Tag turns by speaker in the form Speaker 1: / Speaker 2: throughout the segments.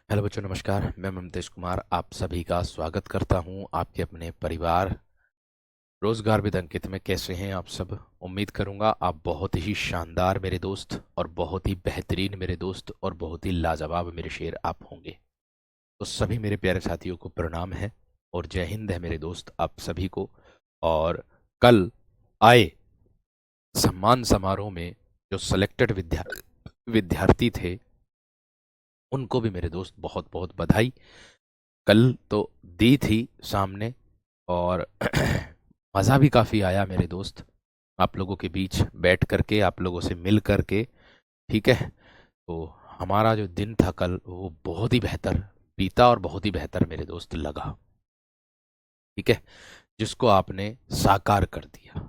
Speaker 1: Hello बच्चों, नमस्कार। मैं ममतेश कुमार आप सभी का स्वागत करता हूं आपके अपने परिवार रोजगार विद अंकित में। कैसे हैं आप सब? उम्मीद करूंगा आप बहुत ही शानदार मेरे दोस्त और बहुत ही बेहतरीन मेरे दोस्त और बहुत ही लाजवाब मेरे शेर आप होंगे। तो सभी मेरे प्यारे साथियों को प्रणाम है और जय हिंद है मेरे दोस्त आप सभी को। और कल आए सम्मान समारोह में जो सिलेक्टेड विद्यार्थी थे उनको भी मेरे दोस्त बहुत बहुत बधाई। कल तो दी थी सामने और मज़ा भी काफ़ी आया मेरे दोस्त, आप लोगों के बीच बैठ करके, आप लोगों से मिल करके। ठीक है, तो हमारा जो दिन था कल वो बहुत ही बेहतर बीता और बहुत ही बेहतर मेरे दोस्त लगा। ठीक है, जिसको आपने साकार कर दिया।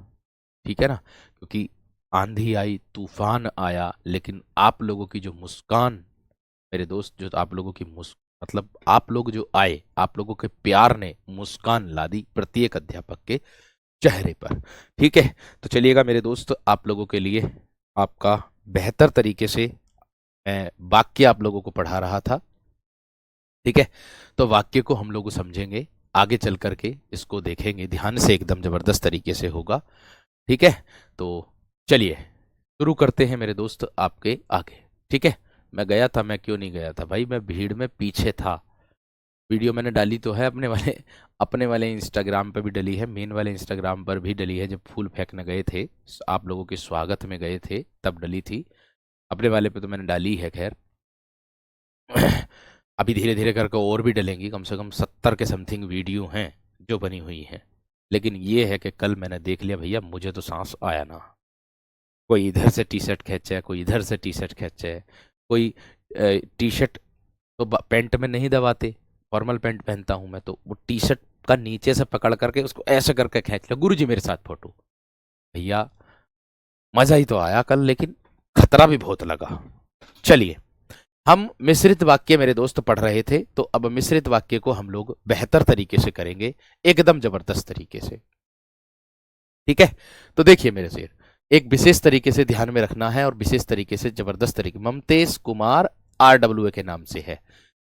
Speaker 1: ठीक है ना, क्योंकि आंधी आई, तूफान आया, लेकिन आप लोगों की जो मुस्कान मेरे दोस्त, जो आप लोगों की मतलब आप लोग जो आए, आप लोगों के प्यार ने मुस्कान ला दी प्रत्येक अध्यापक के चेहरे पर। ठीक है, तो चलिएगा मेरे दोस्त, आप लोगों के लिए आपका बेहतर तरीके से मैं वाक्य आप लोगों को पढ़ा रहा था। ठीक है, तो वाक्य को हम लोग समझेंगे, आगे चल करके इसको देखेंगे ध्यान से, एकदम जबरदस्त तरीके से होगा। ठीक है, तो चलिए शुरू करते हैं मेरे दोस्त आपके आगे। ठीक है, मैं गया था, मैं क्यों नहीं गया था भाई, मैं भीड़ में पीछे था। वीडियो मैंने डाली तो है अपने वाले इंस्टाग्राम पर भी डली है, मेन वाले इंस्टाग्राम पर भी डली है। जब फूल फेंकने गए थे, आप लोगों के स्वागत में गए थे, तब डली थी। अपने वाले पे तो मैंने डाली है, खैर। अभी धीरे धीरे करके और भी डलेंगी, कम से कम 70 के समथिंग वीडियो हैं जो बनी हुई हैं। लेकिन ये है कि कल मैंने देख लिया भैया, मुझे तो सांस आया ना। कोई इधर से टी शर्ट खींचे, कोई इधर से टी शर्ट खींचे, कोई टी शर्ट तो पैंट में नहीं दबाते, फॉर्मल पैंट पहनता हूं मैं, तो वो टी शर्ट का नीचे से पकड़ करके उसको ऐसे करके खींच लिया, गुरुजी मेरे साथ फोटो। भैया मजा ही तो आया कल, लेकिन खतरा भी बहुत लगा। चलिए, हम मिश्रित वाक्य मेरे दोस्त पढ़ रहे थे, तो अब मिश्रित वाक्य को हम लोग बेहतर तरीके से करेंगे, एकदम जबरदस्त तरीके से। ठीक है, तो देखिए मेरे शेर, एक विशेष तरीके से ध्यान में रखना है और विशेष तरीके से जबरदस्त तरीके, ममतेश कुमार RWA के नाम से है।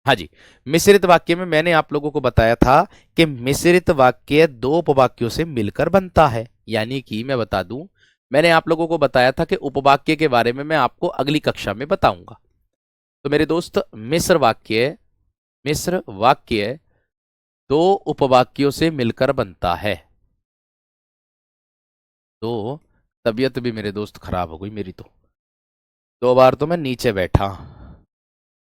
Speaker 1: हाँ जी, मिश्रित वाक्य में मैंने आप लोगों को बताया था कि मिश्रित वाक्य दो उपवाक्यों से मिलकर बनता है। यानी कि मैं बता दूं, मैंने आप लोगों को बताया था कि उपवाक्य के बारे में मैं आपको अगली कक्षा में बताऊंगा। तो मेरे दोस्त, मिश्र वाक्य दो उपवाक्यों से मिलकर बनता है। तो तबीयत भी मेरे दोस्त खराब हो गई मेरी तो। 2 बार तो मैं नीचे बैठा,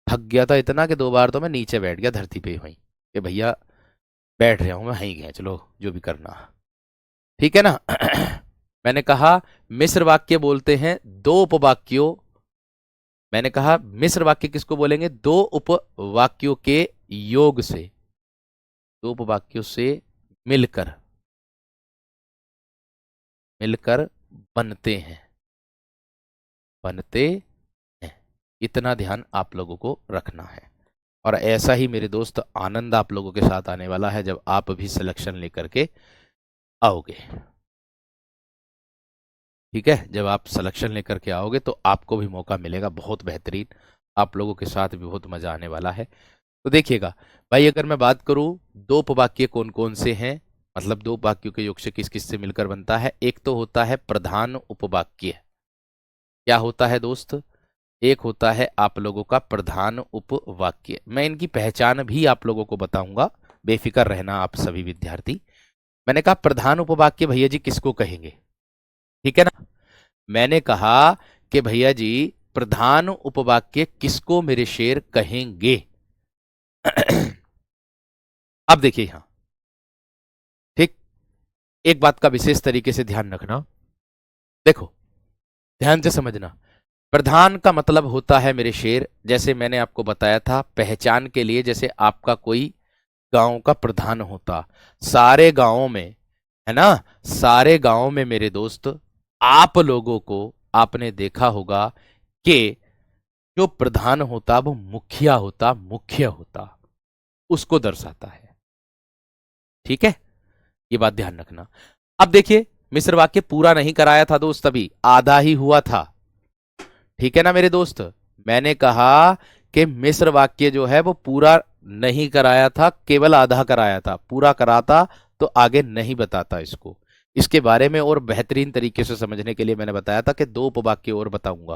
Speaker 1: थक गया था इतना कि 2 बार तो मैं नीचे बैठ गया धरती पे वहीं, कि भैया बैठ रहा हूं मैं, वहीं गया, चलो जो भी करना। ठीक है ना। मैंने कहा मिश्र वाक्य बोलते हैं दो उपवाक्यों, मैंने कहा मिश्र वाक्य किसको बोलेंगे? दो उपवाक्यों के योग से, दो उपवाक्यों से मिलकर मिलकर बनते हैं, बनते हैं। इतना ध्यान आप लोगों को रखना है। और ऐसा ही मेरे दोस्त आनंद आप लोगों के साथ आने वाला है जब आप भी सिलेक्शन लेकर के आओगे। ठीक है, जब आप सिलेक्शन लेकर के आओगे तो आपको भी मौका मिलेगा बहुत बेहतरीन, आप लोगों के साथ भी बहुत मजा आने वाला है। तो देखिएगा भाई, अगर मैं बात करूं दो उपवाक्य कौन कौन से हैं, मतलब दो वाक्यों के योग से किस किस से मिलकर बनता है। एक तो होता है प्रधान उपवाक्य। क्या होता है दोस्त? एक होता है आप लोगों का प्रधान उपवाक्य। मैं इनकी पहचान भी आप लोगों को बताऊंगा, बेफिक्र रहना आप सभी विद्यार्थी। मैंने कहा प्रधान उपवाक्य भैया जी किसको कहेंगे? ठीक है ना, मैंने कहा कि भैया जी प्रधान उपवाक्य किसको मेरे शेर कहेंगे। अब देखिए यहां, ठीक, एक बात का विशेष तरीके से ध्यान रखना। देखो, ध्यान से समझना। प्रधान का मतलब होता है मेरे शेर, जैसे मैंने आपको बताया था पहचान के लिए, जैसे आपका कोई गांव का प्रधान होता, सारे गांवों में, है ना, सारे गांवों में मेरे दोस्त आप लोगों को आपने देखा होगा कि जो प्रधान होता वो मुखिया होता, मुख्य होता, उसको दर्शाता है। ठीक है, ये बात ध्यान रखना। अब देखिए, मिस्र वाक्य पूरा नहीं कराया था दोस्त, अभी आधा ही हुआ था। ठीक है ना मेरे दोस्त, मैंने कहा कि मिश्र वाक्य जो है वो पूरा नहीं कराया था, केवल आधा कराया था। पूरा कराता तो आगे नहीं बताता इसको। इसके बारे में और बेहतरीन तरीके से समझने के लिए मैंने बताया था कि 2 उपवाक्य और बताऊंगा।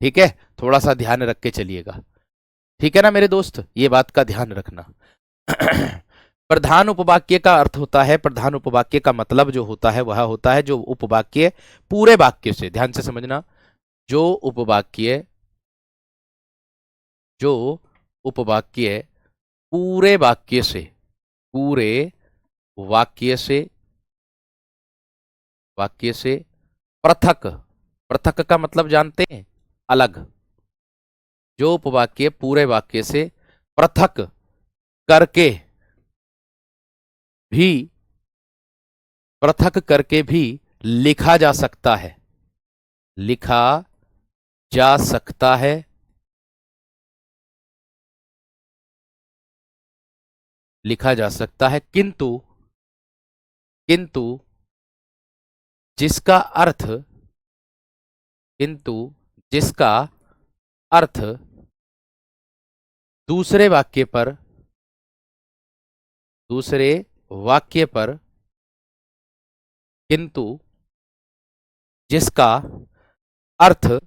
Speaker 1: ठीक है, थोड़ा सा ध्यान रख के चलिएगा। ठीक है ना मेरे दोस्त, ये बात का ध्यान रखना। प्रधान उपवाक्य का अर्थ होता है, प्रधान उपवाक्य का मतलब जो होता है वह होता है जो उपवाक्य पूरे वाक्य से, ध्यान से समझना, जो उपवाक्य पूरे वाक्य से, पूरे वाक्य से पृथक, पृथक का मतलब जानते हैं, अलग। जो उपवाक्य पूरे वाक्य से पृथक करके भी, पृथक करके भी लिखा जा सकता है, लिखा जा सकता है, लिखा जा सकता है, किंतु किंतु जिसका अर्थ, किंतु जिसका अर्थ दूसरे वाक्य पर, दूसरे वाक्य पर, किंतु जिसका अर्थ,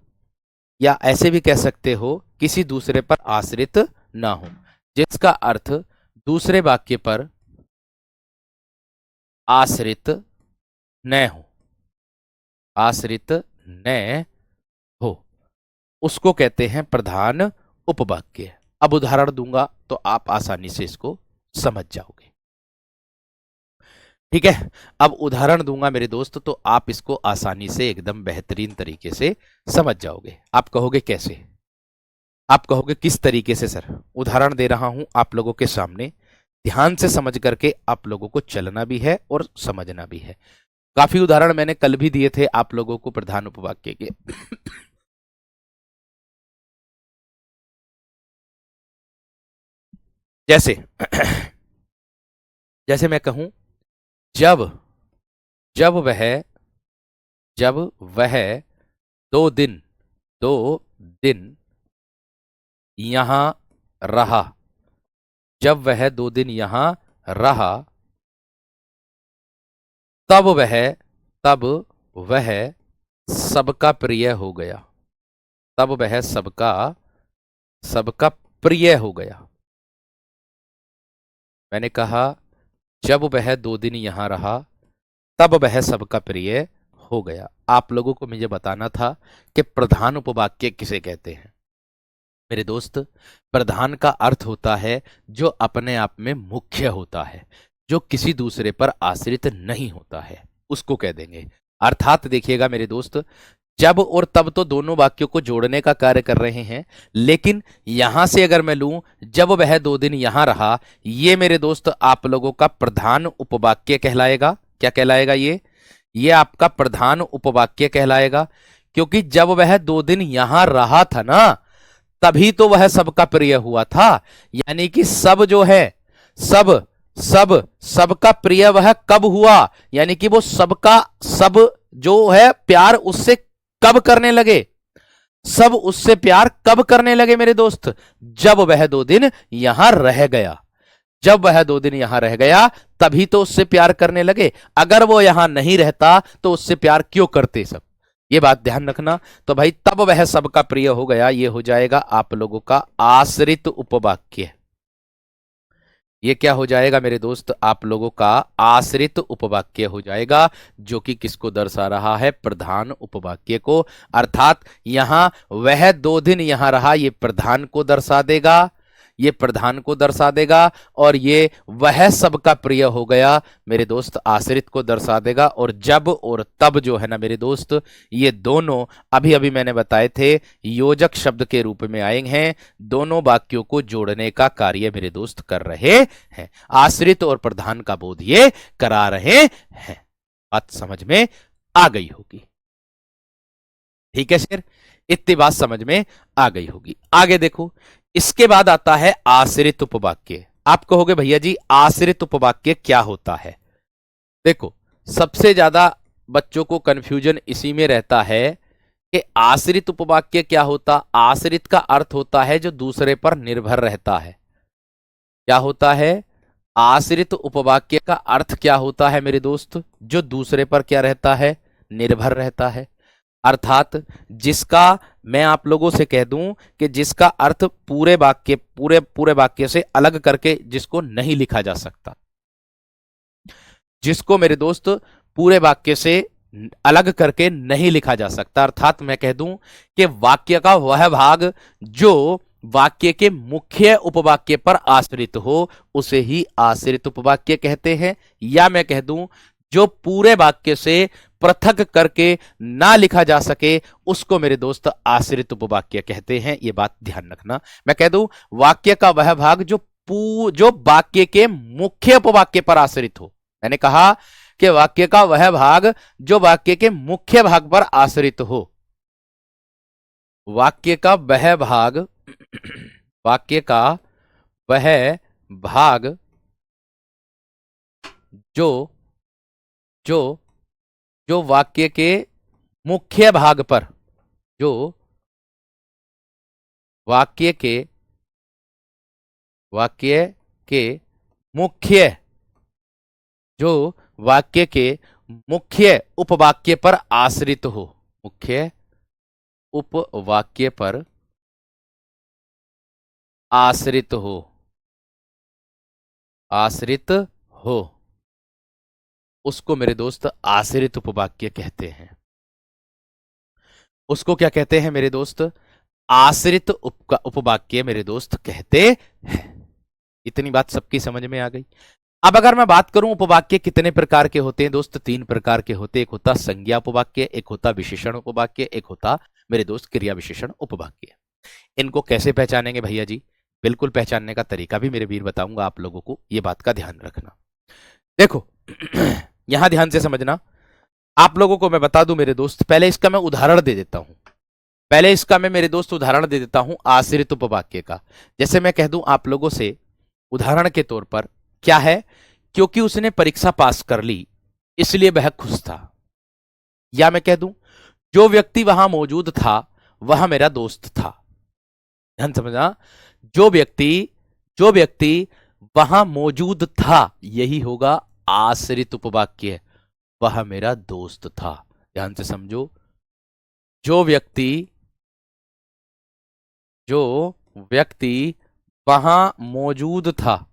Speaker 1: या ऐसे भी कह सकते हो, किसी दूसरे पर आश्रित ना हो, जिसका अर्थ दूसरे वाक्य पर आश्रित न हो, आश्रित न हो, उसको कहते हैं प्रधान उपवाक्य। अब उदाहरण दूंगा तो आप आसानी से इसको समझ जाओगे। ठीक है, अब उदाहरण दूंगा मेरे दोस्त तो आप इसको आसानी से एकदम बेहतरीन तरीके से समझ जाओगे। आप कहोगे कैसे, आप कहोगे किस तरीके से सर। उदाहरण दे रहा हूं आप लोगों के सामने, ध्यान से समझ करके आप लोगों को चलना भी है और समझना भी है। काफी उदाहरण मैंने कल भी दिए थे आप लोगों को प्रधान उपवाक्य के। जैसे जैसे मैं कहूं, जब जब वह जब वह 2 दिन यहां रहा, जब वह 2 दिन यहां रहा, तब वह सबका प्रिय हो गया, तब वह सबका प्रिय हो गया। मैंने कहा जब वह 2 दिन यहां रहा तब वह सबका प्रिय हो गया। आप लोगों को मुझे बताना था कि प्रधान उपवाक्य किसे कहते हैं। मेरे दोस्त, प्रधान का अर्थ होता है जो अपने आप में मुख्य होता है, जो किसी दूसरे पर आश्रित नहीं होता है, उसको कह देंगे। अर्थात देखिएगा मेरे दोस्त, जब और तब तो दोनों वाक्यों को जोड़ने का कार्य कर रहे हैं, लेकिन यहां से अगर मैं लूं जब वह 2 दिन यहां रहा, ये मेरे दोस्त आप लोगों का प्रधान उपवाक्य कहलाएगा। क्या कहलाएगा ये आपका प्रधान उपवाक्य कहलाएगा, क्योंकि जब वह 2 दिन यहां रहा था ना, तभी तो वह सबका प्रिय हुआ था। यानी कि सब जो है, सबका प्रिय वह कब हुआ, यानी कि वो सब जो है प्यार उससे कब करने लगे, सब उससे प्यार कब करने लगे मेरे दोस्त, जब वह 2 दिन यहां रह गया। जब वह 2 दिन यहां रह गया तभी तो उससे प्यार करने लगे। अगर वो यहां नहीं रहता तो उससे प्यार क्यों करते सब, ये बात ध्यान रखना। तो भाई तब वह सबका प्रिय हो गया, ये हो जाएगा आप लोगों का आश्रित उपवाक्य। ये क्या हो जाएगा मेरे दोस्त, आप लोगों का आश्रित उपवाक्य हो जाएगा, जो कि किसको दर्शा रहा है, प्रधान उपवाक्य को। अर्थात यहां वह 2 दिन यहां रहा, ये प्रधान को दर्शा देगा, ये प्रधान को दर्शा देगा, और ये वह सबका प्रिय हो गया मेरे दोस्त आश्रित को दर्शा देगा। और जब और तब जो है ना मेरे दोस्त, ये दोनों अभी अभी मैंने बताए थे योजक शब्द के रूप में आए हैं, दोनों वाक्यों को जोड़ने का कार्य मेरे दोस्त कर रहे हैं, आश्रित और प्रधान का बोध ये करा रहे हैं। बात समझ में आ गई होगी। ठीक है सर, इतनी बात समझ में आ गई होगी। आगे देखो, इसके बाद आता है आश्रित उपवाक्य। आप कहोगे भैया जी आश्रित उपवाक्य क्या होता है। देखो, सबसे ज्यादा बच्चों को कंफ्यूजन इसी में रहता है कि आश्रित उपवाक्य क्या होता, आश्रित का अर्थ होता है जो दूसरे पर निर्भर रहता है। क्या होता है, आश्रित उपवाक्य का अर्थ क्या होता है मेरे दोस्त, जो दूसरे पर क्या रहता है, निर्भर रहता है। अर्थात जिसका, मैं आप लोगों से कह दूं कि जिसका अर्थ पूरे वाक्य, पूरे पूरे वाक्य से अलग करके जिसको नहीं लिखा जा सकता, जिसको मेरे दोस्त पूरे वाक्य से अलग करके नहीं लिखा जा सकता। अर्थात मैं कह दूं कि वाक्य का वह भाग जो वाक्य के मुख्य उपवाक्य पर आश्रित हो उसे ही आश्रित उपवाक्य कहते हैं। या मैं कह दूं जो पूरे वाक्य से पृथक करके ना लिखा जा सके उसको मेरे दोस्त आश्रित उपवाक्य कहते हैं। ये बात ध्यान रखना। मैं कह दूं वाक्य का वह भाग जो वाक्य के मुख्य उपवाक्य पर आश्रित हो। मैंने कहा कि वाक्य का वह भाग जो वाक्य के मुख्य भाग पर आश्रित हो। वाक्य का वह भाग, वाक्य का वह भाग जो जो जो वाक्य के मुख्य भाग पर, जो वाक्य के मुख्य, जो वाक्य के मुख्य उपवाक्य पर आश्रित हो, मुख्य उपवाक्य पर आश्रित हो, आश्रित हो, उसको मेरे दोस्त आश्रित उपवाक्य कहते हैं। उसको क्या कहते हैं मेरे दोस्त, आश्रित उपवाक्य मेरे दोस्त कहते हैं। इतनी बात सबकी समझ में आ गई। अब अगर मैं बात करूं उपवाक्य कितने प्रकार के होते हैं दोस्त, 3 प्रकार के होते हैं। एक होता संज्ञा उपवाक्य, एक होता विशेषण उपवाक्य, एक होता मेरे दोस्त क्रिया विशेषण उपवाक्य। इनको कैसे पहचानेंगे भैया जी, बिल्कुल पहचानने का तरीका भी मेरे वीर बताऊंगा आप लोगों को, ये बात का ध्यान रखना। देखो यहां ध्यान से समझना। आप लोगों को मैं बता दूं मेरे दोस्त, पहले इसका मैं उदाहरण दे देता हूं, पहले इसका मैं मेरे दोस्त उदाहरण दे देता हूं आश्रित उपवाक्य का। जैसे मैं कह दूं आप लोगों से उदाहरण के तौर पर, क्या है, क्योंकि उसने परीक्षा पास कर ली इसलिए वह खुश था। या मैं कह दूं जो व्यक्ति वहां मौजूद था वह मेरा दोस्त था। ध्यान समझना, जो व्यक्ति वहां मौजूद था, यही होगा आश्रित उपवाक्य, वह मेरा दोस्त था। ध्यान से समझो, जो व्यक्ति वहां मौजूद था,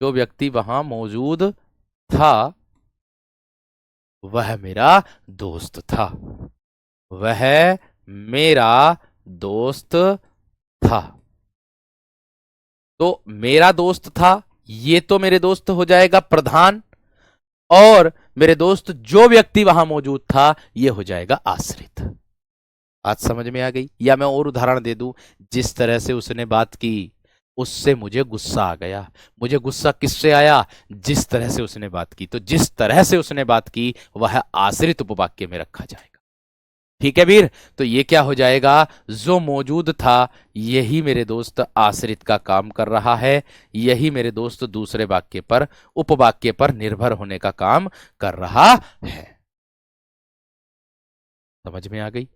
Speaker 1: जो व्यक्ति वहां मौजूद था वह मेरा दोस्त था, वह मेरा दोस्त था। तो मेरा दोस्त था, ये तो मेरे दोस्त हो जाएगा प्रधान, और मेरे दोस्त जो व्यक्ति वहां मौजूद था ये हो जाएगा आश्रित। बात समझ में आ गई। या मैं और उदाहरण दे दूं, जिस तरह से उसने बात की उससे मुझे गुस्सा आ गया। मुझे गुस्सा किससे आया, जिस तरह से उसने बात की। तो जिस तरह से उसने बात की वह आश्रित उपवाक्य में रखा जाएगा। ठीक है वीर, तो ये क्या हो जाएगा, जो मौजूद था यही मेरे दोस्त आश्रित का काम कर रहा है, यही मेरे दोस्त दूसरे वाक्य पर, उपवाक्य पर निर्भर होने का काम कर रहा है। समझ में आ गई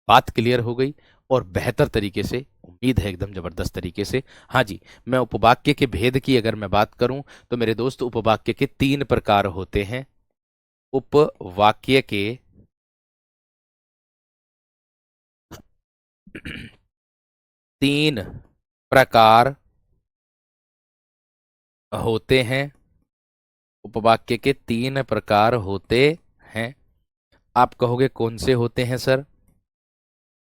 Speaker 1: बात, क्लियर हो गई और बेहतर तरीके से, उम्मीद है एकदम जबरदस्त तरीके से। हाँ जी, मैं उपवाक्य के भेद की अगर मैं बात करूं तो मेरे दोस्त उपवाक्य के 3 प्रकार होते हैं। उपवाक्य के 3 प्रकार होते हैं। उपवाक्य के 3 प्रकार होते हैं। आप कहोगे कौन से होते हैं सर?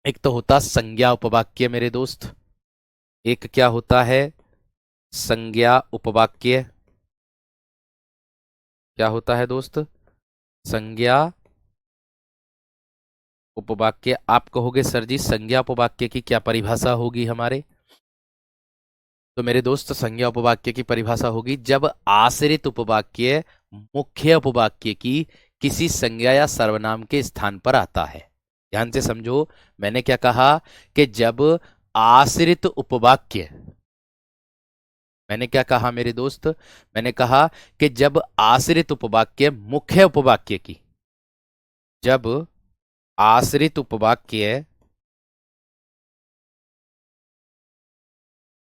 Speaker 1: एक तो होता संज्ञा उपवाक्य मेरे दोस्त, एक क्या होता है, संज्ञा उपवाक्य। क्या होता है दोस्त? संज्ञा उपवाक्य। आप कहोगे सर जी संज्ञा उपवाक्य की क्या परिभाषा होगी हमारे? तो मेरे दोस्त संज्ञा उपवाक्य की परिभाषा होगी जब आश्रित उपवाक्य मुख्य उपवाक्य की किसी संज्ञा या सर्वनाम के स्थान पर आता है। ध्यान से समझो, मैंने क्या कहा कि जब आश्रित उपवाक्य, मैंने क्या कहा मेरे दोस्त, मैंने कहा कि जब आश्रित उपवाक्य मुख्य उपवाक्य की, जब आश्रित उपवाक्य,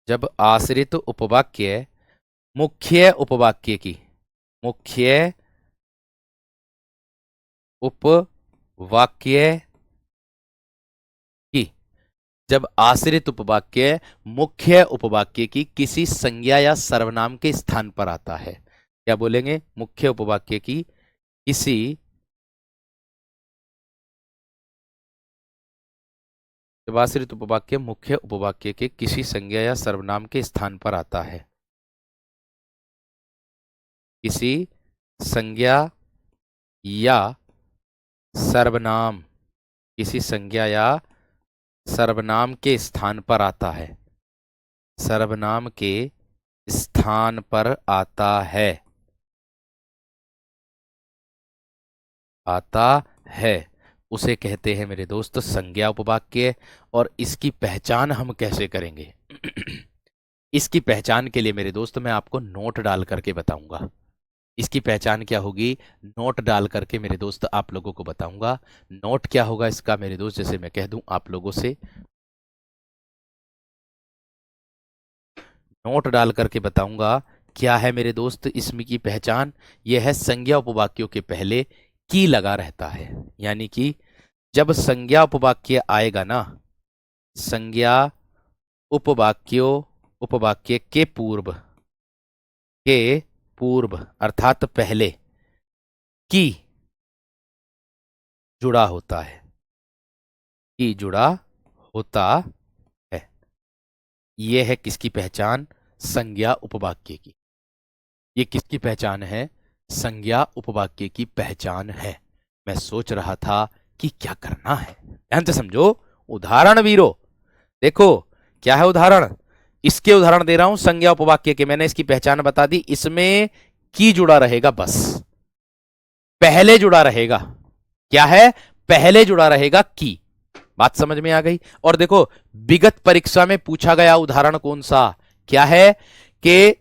Speaker 1: जब आश्रित उपवाक्य मुख्य उपवाक्य की, मुख्य उपवाक्य की, जब आश्रित उपवाक्य मुख्य उपवाक्य की किसी संज्ञा या सर्वनाम के स्थान पर आता है, क्या बोलेंगे? मुख्य उपवाक्य की किसी जब आश्रित उपवाक्य मुख्य उपवाक्य के किसी संज्ञा या सर्वनाम के स्थान पर आता है, किसी संज्ञा या सर्वनाम, किसी संज्ञा या सर्वनाम के स्थान पर आता है, सर्वनाम के स्थान पर आता है, आता है, उसे कहते हैं मेरे दोस्त संज्ञा उपवाक्य। और इसकी पहचान हम कैसे करेंगे? इसकी पहचान के लिए मेरे दोस्त मैं आपको नोट डाल करके बताऊंगा। इसकी पहचान क्या होगी? नोट डाल करके मेरे दोस्त आप लोगों को बताऊंगा। नोट क्या होगा इसका मेरे दोस्त? जैसे मैं कह दूं आप लोगों से, नोट डाल करके बताऊंगा क्या है मेरे दोस्त इसमें की पहचान। यह है संज्ञा उपवाक्यों के पहले की लगा रहता है, यानी कि जब संज्ञा उपवाक्य आएगा ना, संज्ञा उपवाक्य के पूर्व अर्थात पहले की जुड़ा होता है, की जुड़ा होता है। यह है किसकी पहचान? संज्ञा उपवाक्य की। ये किसकी पहचान है? संज्ञा उपवाक्य की पहचान है। मैं सोच रहा था कि क्या करना है, ध्यान से समझो। उदाहरण वीरो, देखो क्या है उदाहरण, इसके उदाहरण दे रहा हूं संज्ञा उपवाक्य के। मैंने इसकी पहचान बता दी, इसमें की जुड़ा रहेगा, बस पहले जुड़ा रहेगा। क्या है? पहले जुड़ा रहेगा की। बात समझ में आ गई? और देखो विगत परीक्षा में पूछा गया उदाहरण कौन सा, क्या है कि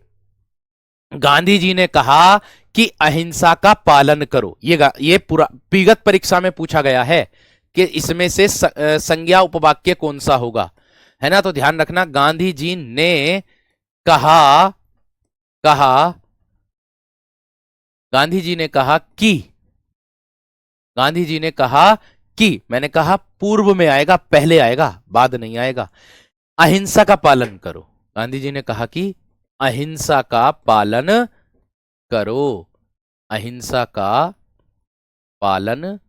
Speaker 1: गांधी जी ने कहा कि अहिंसा का पालन करो। ये पूरा विगत परीक्षा में पूछा गया है कि इसमें से संज्ञा उपवाक्य कौन सा होगा, है ना? तो ध्यान रखना, गांधी जी ने कहा, गांधी जी ने कहा कि, गांधी जी ने कहा कि, मैंने कहा पूर्व में आएगा, पहले आएगा, बाद नहीं आएगा। अहिंसा का पालन करो। गांधी जी ने कहा कि अहिंसा का पालन करो, अहिंसा का पालन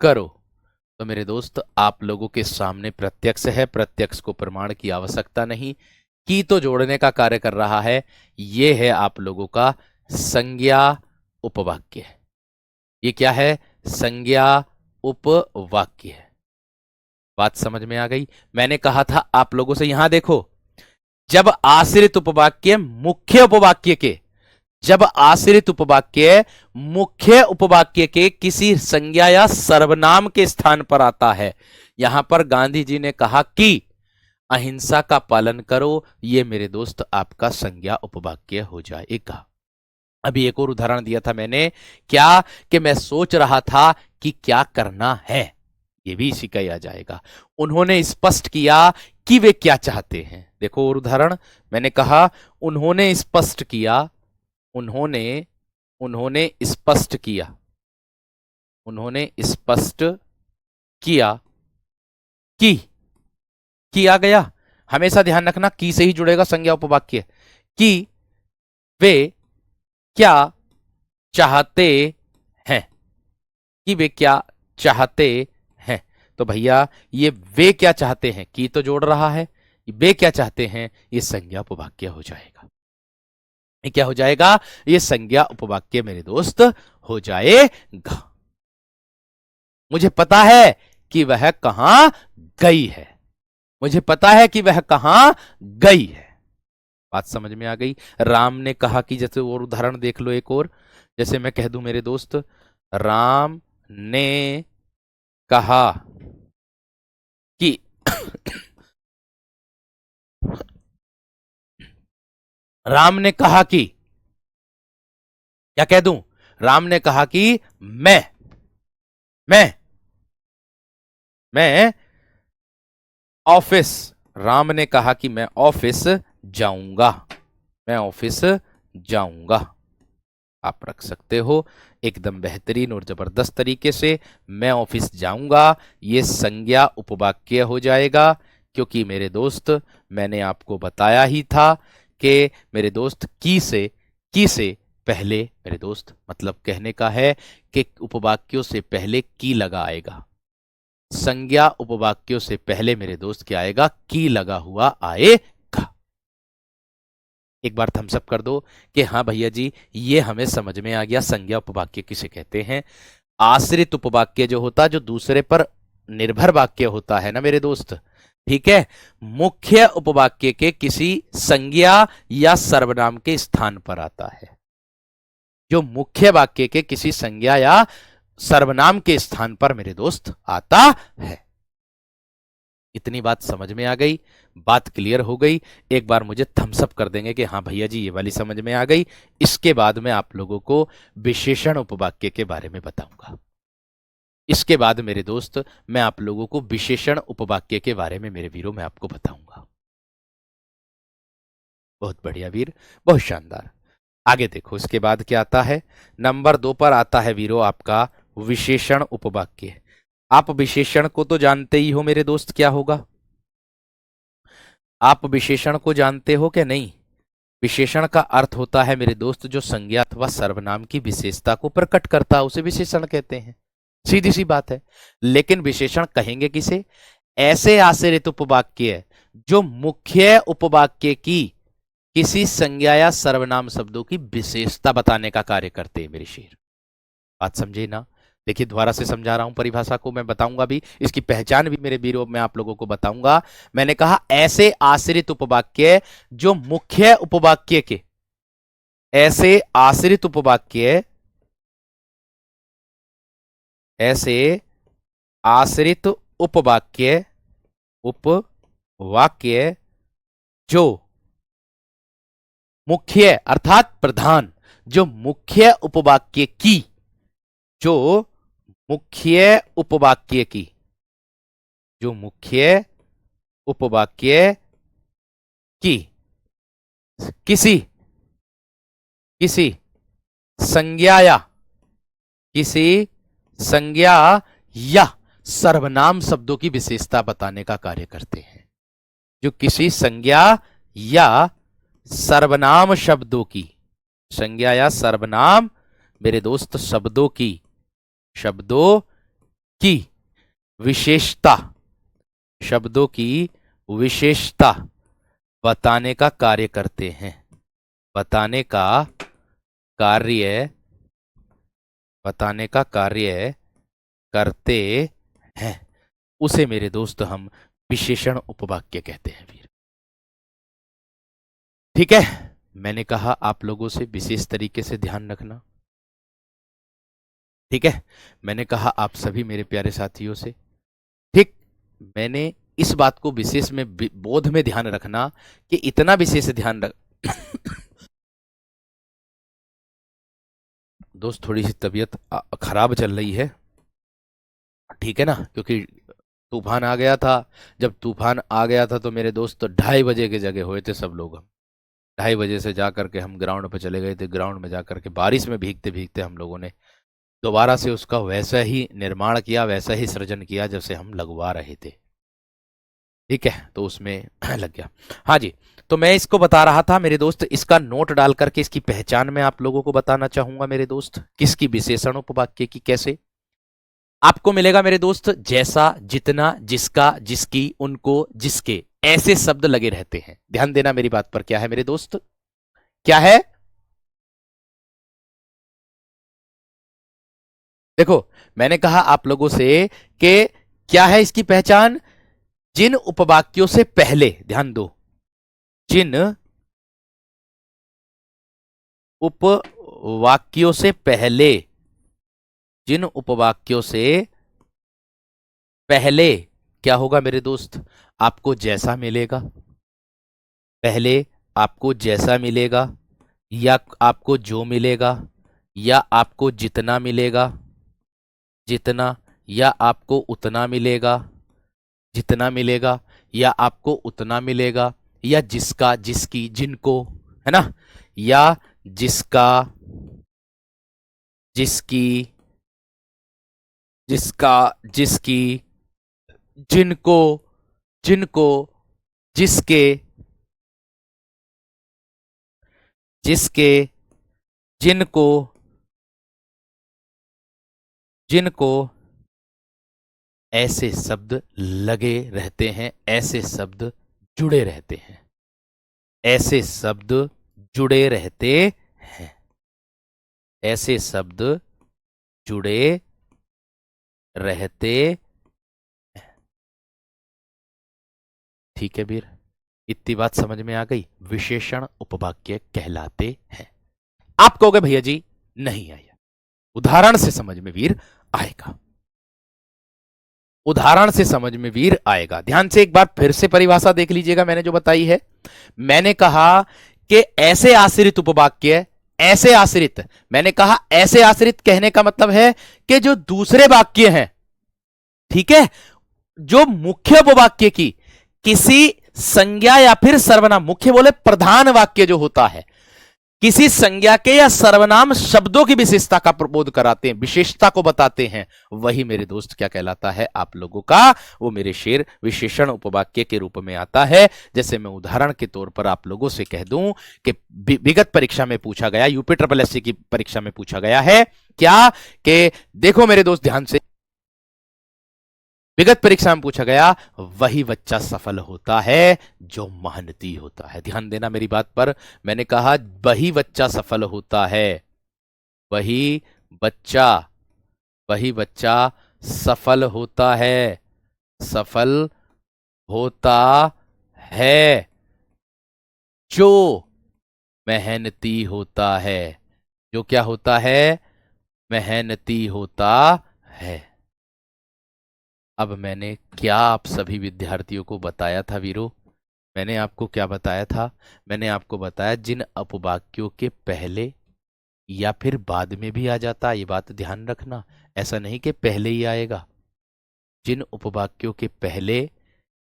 Speaker 1: करो। तो मेरे दोस्त आप लोगों के सामने प्रत्यक्ष है, प्रत्यक्ष को प्रमाण की आवश्यकता नहीं, की तो जोड़ने का कार्य कर रहा है। यह है आप लोगों का संज्ञा उपवाक्य। ये क्या है? संज्ञा उपवाक्य है। बात समझ में आ गई? मैंने कहा था आप लोगों से, यहां देखो, जब आश्रित उपवाक्य मुख्य उपवाक्य के, जब आश्रित उपवाक्य मुख्य उपवाक्य के किसी संज्ञा या सर्वनाम के स्थान पर आता है, यहां पर गांधी जी ने कहा कि अहिंसा का पालन करो, ये मेरे दोस्त आपका संज्ञा उपवाक्य हो जाएगा। अभी एक और उदाहरण दिया था मैंने, क्या कि मैं सोच रहा था कि क्या करना है, ये भी इसी का ही आ जाएगा। उन्होंने स्पष्ट किया कि वे क्या चाहते हैं। देखो और उदाहरण, मैंने कहा उन्होंने स्पष्ट किया, उन्होंने स्पष्ट किया, उन्होंने स्पष्ट किया कि आ गया। हमेशा ध्यान रखना की से ही जुड़ेगा संज्ञा उपवाक्य। कि वे क्या चाहते हैं, कि वे क्या चाहते हैं। तो भैया ये वे क्या चाहते हैं, की तो जोड़ रहा है, वे क्या चाहते हैं, ये संज्ञा उपवाक्य हो जाएगा। ये क्या हो जाएगा? ये संज्ञा उपवाक्य मेरे दोस्त हो जाएगा। मुझे पता है कि वह कहां गई है, मुझे पता है कि वह कहां गई है। बात समझ में आ गई? राम ने कहा कि, जैसे और उदाहरण देख लो एक और, जैसे मैं कह दूं मेरे दोस्त, राम ने कहा कि राम ने कहा कि, क्या कह दूं, राम ने कहा कि मैं मैं ऑफिस, राम ने कहा कि मैं ऑफिस जाऊंगा, मैं ऑफिस जाऊंगा। आप रख सकते हो एकदम बेहतरीन और जबरदस्त तरीके से। मैं ऑफिस जाऊंगा ये संज्ञा उपवाक्य हो जाएगा, क्योंकि मेरे दोस्त मैंने आपको बताया ही था कि मेरे दोस्त की से पहले, मेरे दोस्त मतलब कहने का है कि उपवाक्यों से पहले की लगा आएगा। संज्ञा उपवाक्यों से पहले मेरे दोस्त क्या आएगा? की लगा हुआ आएगा। एक बार थम्स अप कर दो कि हाँ भैया जी ये हमें समझ में आ गया, संज्ञा उपवाक्य किसे कहते हैं। आश्रित उपवाक्य जो होता, जो दूसरे पर निर्भर वाक्य होता है ना मेरे दोस्त, ठीक है, मुख्य उपवाक्य के किसी संज्ञा या सर्वनाम के स्थान पर आता है। जो मुख्य वाक्य के किसी संज्ञा या सर्वनाम के स्थान पर मेरे दोस्त आता है। इतनी बात समझ में आ गई, बात क्लियर हो गई। एक बार मुझे थम्स अप कर देंगे कि हाँ भैया जी ये वाली समझ में आ गई। इसके बाद मैं आप लोगों को विशेषण उपवाक्य के बारे में बताऊंगा। इसके बाद मेरे दोस्त मैं आप लोगों को विशेषण उपवाक्य के बारे में मेरे वीरों में आपको बताऊंगा। बहुत बढ़िया वीर, बहुत शानदार। आगे देखो इसके बाद क्या आता है। नंबर 2 पर आता है वीरों आपका विशेषण उपवाक्य। आप विशेषण को तो जानते ही हो मेरे दोस्त, क्या होगा? आप विशेषण को जानते हो क्या? नहीं। विशेषण का अर्थ होता है मेरे दोस्त जो संज्ञा अथवा सर्वनाम की विशेषता को प्रकट करता है, उसे विशेषण कहते हैं। सीधी सी बात है। लेकिन विशेषण कहेंगे किसे? ऐसे आश्रित उपवाक्य जो मुख्य उपवाक्य की किसी संज्ञा या सर्वनाम शब्दों की विशेषता बताने का कार्य करते हैं मेरे शेर। बात समझे ना? देखिए दोबारा से समझा रहा हूं, परिभाषा को मैं बताऊंगा भी, इसकी पहचान भी मेरे वीरों में आप लोगों को बताऊंगा। मैंने कहा ऐसे आश्रित उपवाक्य जो मुख्य उपवाक्य के, ऐसे आश्रित उपवाक्य, ऐसे आश्रित उपवाक्य, उपवाक्य जो मुख्य अर्थात प्रधान, जो मुख्य उपवाक्य की, जो मुख्य उपवाक्य की, जो मुख्य उपवाक्य की किसी किसी संज्ञा या किसी संज्ञा या सर्वनाम शब्दों की विशेषता बताने का कार्य करते हैं। जो किसी संज्ञा या सर्वनाम शब्दों की, संज्ञा या सर्वनाम मेरे दोस्त शब्दों की विशेषता, शब्दों की विशेषता बताने का कार्य करते हैं। बताने का कार्य करते हैं, उसे मेरे दोस्त हम विशेषण उपवाक्य कहते हैं वीर। ठीक है, मैंने कहा आप लोगों से विशेष तरीके से ध्यान रखना। ठीक है, मैंने कहा आप सभी मेरे प्यारे साथियों से, ठीक, मैंने इस बात को विशेष में बोध में ध्यान रखना कि इतना विशेष ध्यान रख दोस्त थोड़ी सी तबीयत खराब चल रही है, ठीक है ना, क्योंकि तूफान आ गया था। जब तूफान आ गया था तो मेरे दोस्त 2:30 बजे के जगह हुए थे सब लोग। हम 2:30 बजे से जा करके हम ग्राउंड पे चले गए थे। ग्राउंड में जा करके बारिश में भीगते भीगते हम लोगों ने दोबारा से उसका वैसा ही निर्माण किया, वैसा ही सृजन किया जैसे हम लगवा रहे थे। ठीक है, तो उसमें लग गया। हाँ जी, तो मैं इसको बता रहा था मेरे दोस्त, इसका नोट डाल करके इसकी पहचान मैं आप लोगों को बताना चाहूंगा मेरे दोस्त। किसकी? विशेषण उपवाक्य की। कैसे? आपको मिलेगा मेरे दोस्त जैसा, जितना, जिसका, जिसकी, उनको, जिसके, ऐसे शब्द लगे रहते हैं। ध्यान देना मेरी बात पर। क्या है मेरे दोस्त? क्या है? देखो मैंने कहा आप लोगों से कि क्या है इसकी पहचान? जिन उपवाक्यों से पहले, ध्यान दो, जिन उपवाक्यों से पहले, जिन उपवाक्यों से पहले क्या होगा मेरे दोस्त? आपको जैसा मिलेगा, पहले आपको जैसा मिलेगा, या आपको जो मिलेगा, या आपको जितना मिलेगा, जितना, या आपको उतना मिलेगा, जितना मिलेगा, या आपको उतना मिलेगा, या जिसका, जिसकी, जिनको, है ना, या जिसका, जिसकी, जिसका, जिसकी, जिनको, जिनको, जिसके, जिसके, जिनको, जिनको, ऐसे शब्द लगे रहते हैं, ऐसे शब्द जुड़े रहते हैं, ऐसे शब्द जुड़े रहते हैं, ऐसे शब्द जुड़े रहते। ठीक है वीर, इतनी बात समझ में आ गई। विशेषण उपवाक्य कहलाते हैं। आप कहोगे भैया जी नहीं आया, उदाहरण से समझ में वीर आएगा, उदाहरण से समझ में वीर आएगा। ध्यान से एक बार फिर से परिभाषा देख लीजिएगा, मैंने जो बताई है। मैंने कहा कि ऐसे आश्रित उपवाक्य, ऐसे आश्रित, मैंने कहा ऐसे आश्रित कहने का मतलब है कि जो दूसरे वाक्य हैं, ठीक है, जो मुख्य उपवाक्य की किसी संज्ञा या फिर सर्वनाम, मुख्य बोले प्रधान वाक्य जो होता है, किसी संज्ञा के या सर्वनाम शब्दों की विशेषता का प्रबोध कराते हैं, विशेषता को बताते हैं, वही मेरे दोस्त क्या कहलाता है आप लोगों का, वो मेरे शेर विशेषण उपवाक्य के रूप में आता है। जैसे मैं उदाहरण के तौर पर आप लोगों से कह दूं कि विगत परीक्षा में पूछा गया, यूपी ट्रिपल एससी की परीक्षा में पूछा गया है क्या, कि देखो मेरे दोस्त ध्यान से, विगत परीक्षा में पूछा गया, वही बच्चा सफल होता है जो मेहनती होता है। ध्यान देना मेरी बात पर, मैंने कहा वही बच्चा सफल होता है, वही बच्चा, वही बच्चा सफल होता है, सफल होता है जो मेहनती होता है, जो क्या होता है, मेहनती होता है। अब मैंने क्या आप सभी विद्यार्थियों को बताया था वीरो, मैंने आपको क्या बताया था, मैंने आपको बताया जिन अपवाक्यों के पहले या फिर बाद में भी आ जाता, ये बात ध्यान रखना, ऐसा नहीं कि पहले ही आएगा। जिन उपवाक्यों के पहले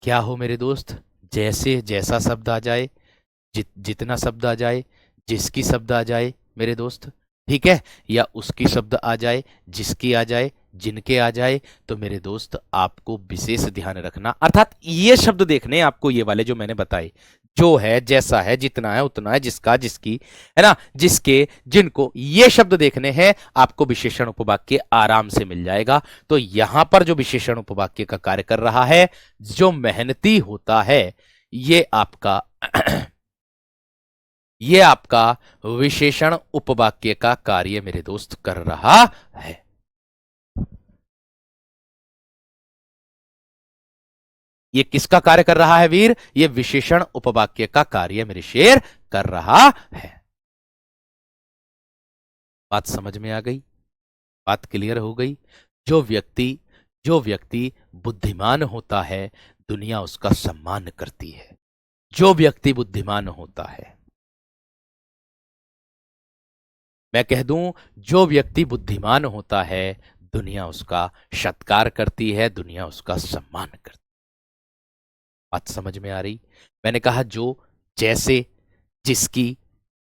Speaker 1: क्या हो मेरे दोस्त, जैसे जैसा शब्द आ जाए, जितना शब्द आ जाए, जिसकी शब्द आ जाए मेरे दोस्त, ठीक है, या उसकी शब्द आ जाए, जिसकी आ जाए, जिनके आ जाए, तो मेरे दोस्त आपको विशेष ध्यान रखना, अर्थात ये शब्द देखने आपको, ये वाले जो मैंने बताए, जो है, जैसा है, जितना है, उतना है, जिसका, जिसकी, है ना, जिसके, जिनको, ये शब्द देखने हैं आपको, विशेषण उपवाक्य आराम से मिल जाएगा। तो यहां पर जो विशेषण उपवाक्य का कार्य कर रहा है, जो मेहनती होता है, ये आपका ये आपका विशेषण उपवाक्य का कार्य मेरे दोस्त कर रहा है। ये किसका कार्य कर रहा है वीर, ये विशेषण उपवाक्य का कार्य मेरे शेर कर रहा है। बात समझ में आ गई, बात क्लियर हो गई। जो व्यक्ति बुद्धिमान होता है, दुनिया उसका सम्मान करती है। जो व्यक्ति बुद्धिमान होता है, मैं कह दूं, जो व्यक्ति बुद्धिमान होता है, दुनिया उसका सत्कार करती है, दुनिया उसका सम्मान करती है। बात समझ में आ रही, मैंने कहा जो, जैसे, जिसकी,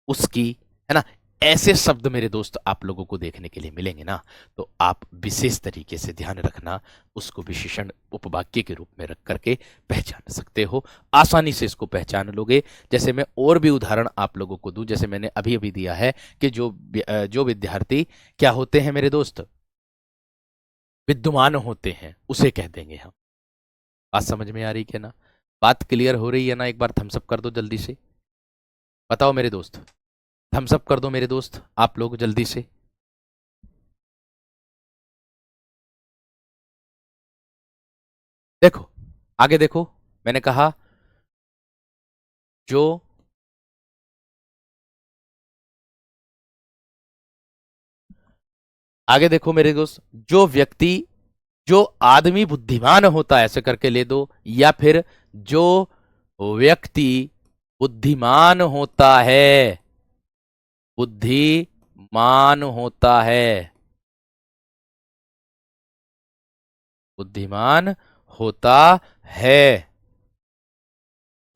Speaker 1: उसकी, है ना, ऐसे शब्द मेरे दोस्त आप लोगों को देखने के लिए मिलेंगे ना, तो आप विशेष तरीके से ध्यान रखना, उसको विशेषण उपवाक्य के रूप में रख करके पहचान सकते हो, आसानी से इसको पहचान लोगे। जैसे मैं और भी उदाहरण आप लोगों को दूं, जैसे मैंने अभी अभी दिया है कि जो विद्यार्थी क्या होते हैं मेरे दोस्त, विद्वान होते हैं, उसे कह देंगे हम। बात समझ में आ रही है ना, बात क्लियर हो रही है ना, एक बार थम्स अप कर दो जल्दी से, बताओ मेरे दोस्त, थम्स अप कर दो मेरे दोस्त आप लोग जल्दी से। देखो, आगे देखो, मैंने कहा जो, आगे देखो मेरे दोस्त, जो व्यक्ति, जो आदमी बुद्धिमान होता है, ऐसे करके ले दो, या फिर जो व्यक्ति बुद्धिमान होता है, बुद्धिमान होता है, बुद्धिमान होता है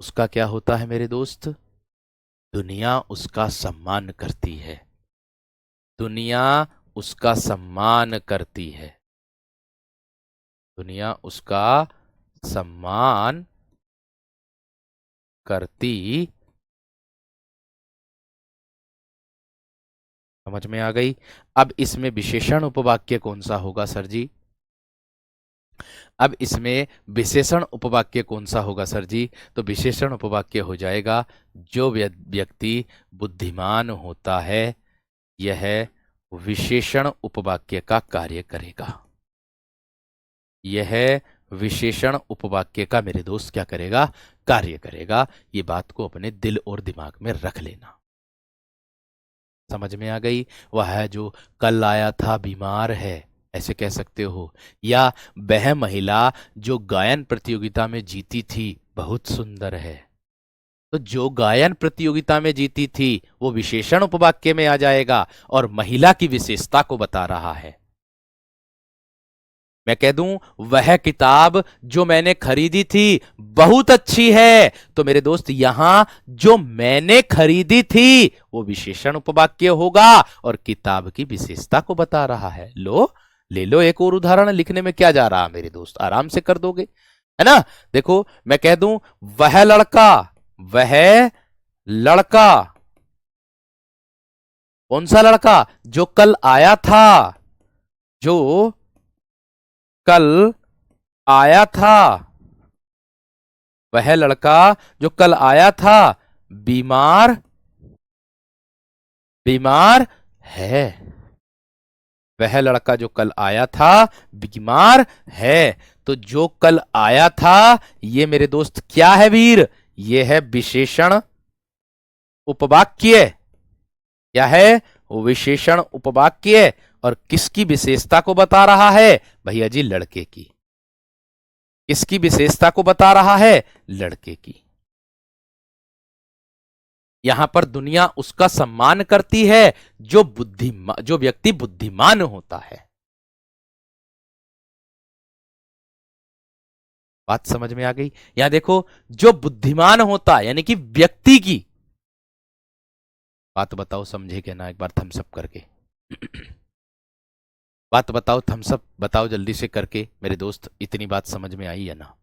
Speaker 1: उसका क्या होता है मेरे दोस्त? दुनिया उसका सम्मान करती है। दुनिया उसका सम्मान करती है। दुनिया उसका सम्मान करती। समझ में आ गई? अब इसमें विशेषण उपवाक्य कौन सा होगा सर जी? अब इसमें विशेषण उपवाक्य कौन सा होगा सर जी? तो विशेषण उपवाक्य हो जाएगा, जो व्यक्ति बुद्धिमान होता है यह विशेषण उपवाक्य का कार्य करेगा। यह विशेषण उपवाक्य का मेरे दोस्त क्या करेगा? कार्य करेगा। ये बात को अपने दिल और दिमाग में रख लेना। समझ में आ गई? वह है जो कल आया था बीमार है, ऐसे कह सकते हो। या वह महिला जो गायन प्रतियोगिता में जीती थी बहुत सुंदर है। तो जो गायन प्रतियोगिता में जीती थी वो विशेषण उपवाक्य में आ जाएगा और महिला की विशेषता को बता रहा है। मैं कह दूं वह किताब जो मैंने खरीदी थी बहुत अच्छी है, तो मेरे दोस्त यहां जो मैंने खरीदी थी वो विशेषण उपवाक्य होगा और किताब की विशेषता को बता रहा है। लो ले लो एक और उदाहरण। लिखने में क्या जा रहा मेरे दोस्त, आराम से कर दोगे, है ना? देखो मैं कह दूं वह लड़का, वह लड़का, कौन सा लड़का? जो कल आया था, जो कल आया था। वह लड़का जो कल आया था बीमार, बीमार है। वह लड़का जो कल आया था बीमार है। तो जो कल आया था ये मेरे दोस्त क्या है वीर? ये है विशेषण उपवाक्य। क्या है? विशेषण उपवाक्य। और किसकी विशेषता को बता रहा है भैया जी? लड़के की। किसकी विशेषता को बता रहा है? लड़के की। यहां पर दुनिया उसका सम्मान करती है जो व्यक्ति बुद्धिमान होता है। बात समझ में आ गई? यहां देखो जो बुद्धिमान होता है यानी कि व्यक्ति की बात बताओ, समझे क्या ना? एक बार थम्स अप करके बात बताओ, थम्स अप बताओ जल्दी से करके मेरे दोस्त। इतनी बात समझ में आई या ना?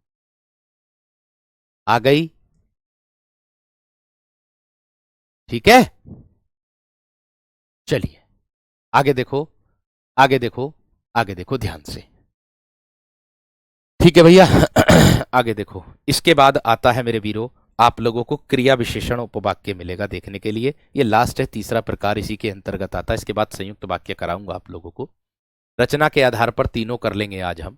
Speaker 1: आ गई? ठीक है, चलिए आगे देखो, आगे देखो, आगे देखो ध्यान से। ठीक है भैया आगे देखो। इसके बाद आता है मेरे वीरों, आप लोगों को क्रिया विशेषण उपवाक्य मिलेगा देखने के लिए। ये लास्ट है, तीसरा प्रकार इसी के अंतर्गत आता है। इसके बाद संयुक्त वाक्य कराऊंगा आप लोगों को। रचना के आधार पर तीनों कर लेंगे आज हम।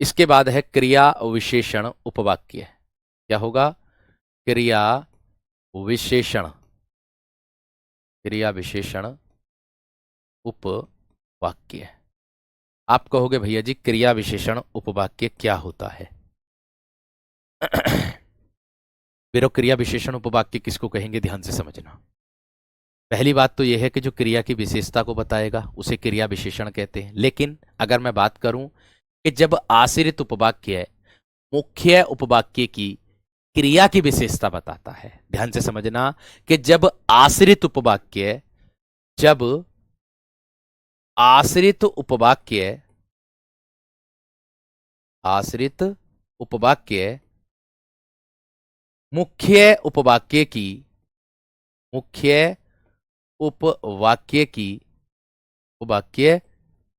Speaker 1: इसके बाद है क्रिया विशेषण उपवाक्य। क्या होगा? क्रिया विशेषण, क्रिया विशेषण उपवाक्य। आप कहोगे भैया जी क्रिया विशेषण उपवाक्य क्या होता है? वीरों क्रिया विशेषण उपवाक्य किसको कहेंगे ध्यान से समझना। पहली बात तो यह है कि जो क्रिया की विशेषता को बताएगा उसे क्रिया विशेषण कहते हैं। लेकिन अगर मैं बात करूं कि जब आश्रित उपवाक्य मुख्य उपवाक्य की क्रिया की विशेषता बताता है, ध्यान से समझना कि जब आश्रित उपवाक्य, जब आश्रित उपवाक्य, आश्रित उपवाक्य मुख्य उपवाक्य की, मुख्य उपवाक्य की, उपवाक्य